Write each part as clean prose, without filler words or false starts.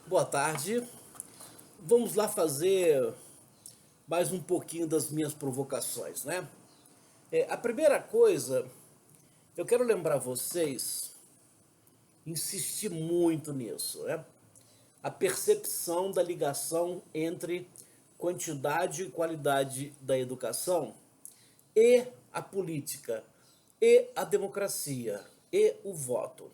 Boa tarde. Vamos lá fazer mais um pouquinho das minhas provocações, né? A primeira coisa, eu quero lembrar vocês, insistir muito nisso, né? A percepção da ligação entre quantidade e qualidade da educação e a política, e a democracia, e o voto.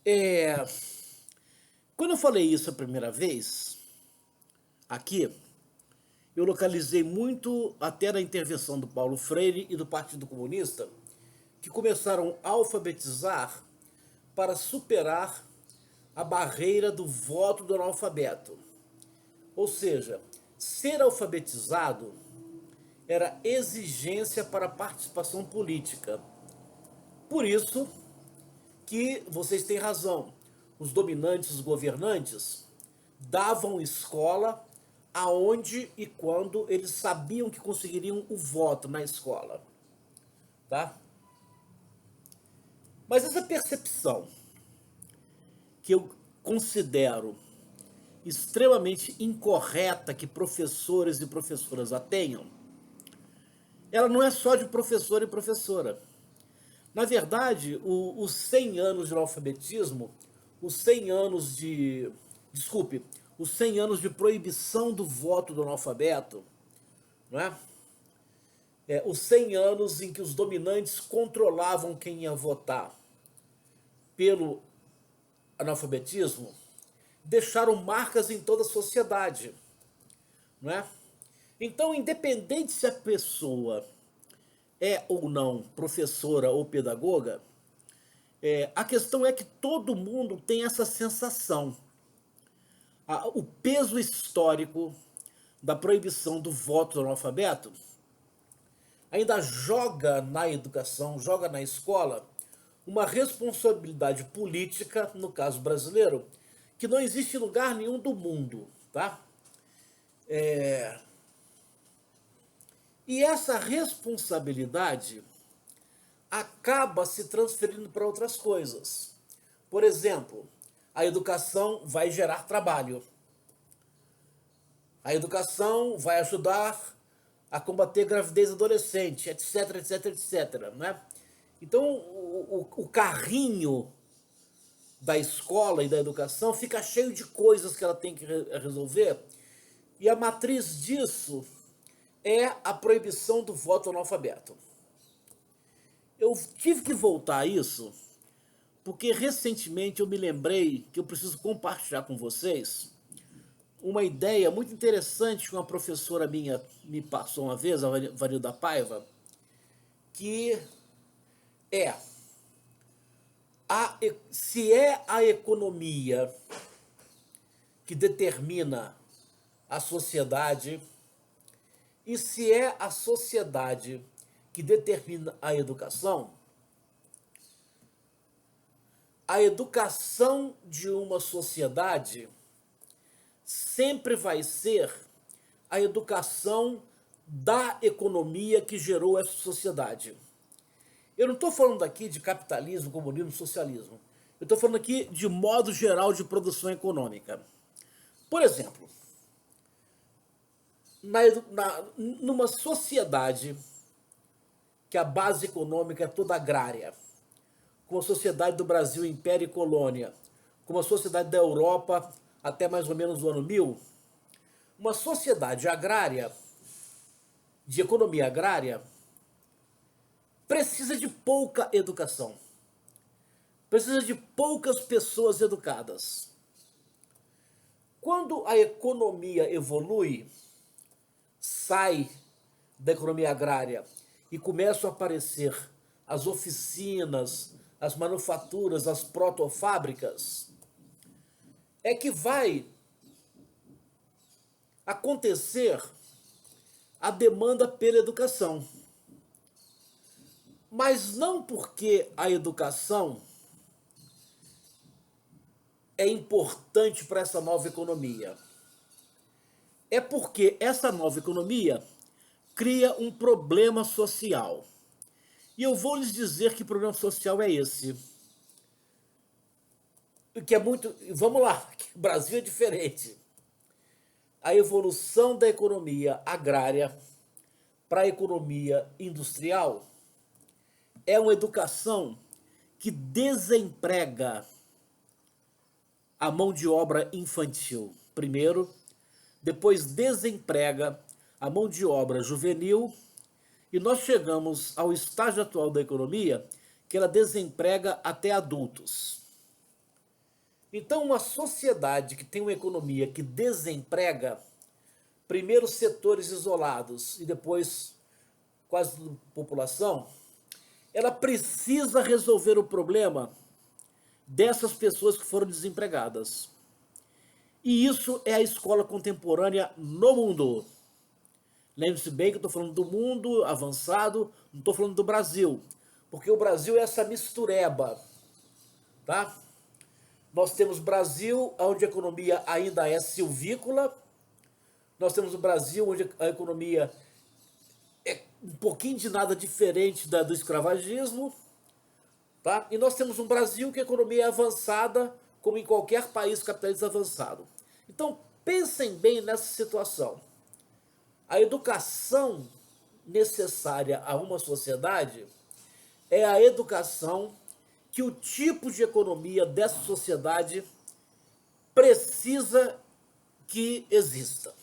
É, Quando eu falei isso a primeira vez, aqui, eu localizei muito até na intervenção do Paulo Freire e do Partido Comunista, que começaram a alfabetizar para superar a barreira do voto do analfabeto. Ou seja, ser alfabetizado era exigência para a participação política. Por isso que vocês têm razão, os dominantes, os governantes, davam escola aonde e quando eles sabiam que conseguiriam o voto na escola, tá? Mas essa percepção que eu considero extremamente incorreta que professores e professoras a tenham, ela não é só de professor e professora. Na verdade, os 100 anos de analfabetismo, os 100 anos de... Desculpe, os 100 anos de proibição do voto do analfabeto, não é? Os 100 anos em que os dominantes controlavam quem ia votar pelo analfabetismo, deixaram marcas em toda a sociedade, não é? Então, independente se a pessoa é ou não professora ou pedagoga, a questão é que todo mundo tem essa sensação. O peso histórico da proibição do voto do analfabeto ainda joga na educação, joga na escola, uma responsabilidade política, no caso brasileiro, que não existe em lugar nenhum do mundo, tá? E essa responsabilidade acaba se transferindo para outras coisas. Por exemplo, a educação vai gerar trabalho. A educação vai ajudar a combater gravidez adolescente, etc, etc, etc. Né? Então, o carrinho da escola e da educação fica cheio de coisas que ela tem que resolver, e a matriz disso é a proibição do voto analfabeto. Eu tive que voltar a isso porque recentemente eu me lembrei que eu preciso compartilhar com vocês uma ideia muito interessante que uma professora minha me passou uma vez, a Vanilda Paiva, que é se é a economia que determina a sociedade e se é a sociedade que determina a educação de uma sociedade sempre vai ser a educação da economia que gerou essa sociedade. Eu não estou falando aqui de capitalismo, comunismo, socialismo. Eu estou falando aqui de modo geral de produção econômica. Por exemplo, numa sociedade que a base econômica é toda agrária, como a sociedade do Brasil, Império e Colônia, como a sociedade da Europa até mais ou menos o ano 1000, uma sociedade agrária, de economia agrária, precisa de pouca educação. Precisa de poucas pessoas educadas. Quando a economia evolui, sai da economia agrária e começam a aparecer as oficinas, as manufaturas, as protofábricas, é que vai acontecer a demanda pela educação. Mas não porque a educação é importante para essa nova economia. É porque essa nova economia cria um problema social. E eu vou lhes dizer que problema social é esse. Que é muito. Vamos lá, que o Brasil é diferente. A evolução da economia agrária para a economia industrial é uma educação que desemprega a mão de obra infantil, primeiro, depois desemprega a mão de obra juvenil, e nós chegamos ao estágio atual da economia que ela desemprega até adultos. Então, uma sociedade que tem uma economia que desemprega, primeiro setores isolados e depois quase toda a população, ela precisa resolver o problema dessas pessoas que foram desempregadas. E isso é a escola contemporânea no mundo. Lembre-se bem que eu estou falando do mundo avançado, não estou falando do Brasil. Porque o Brasil é essa mistureba, tá? Nós temos Brasil, onde a economia ainda é silvícola. Nós temos o Brasil, onde a economia é um pouquinho de nada diferente do escravagismo. Tá? E nós temos um Brasil que a economia é avançada, como em qualquer país capitalista avançado. Então, pensem bem nessa situação. A educação necessária a uma sociedade é a educação que o tipo de economia dessa sociedade precisa que exista.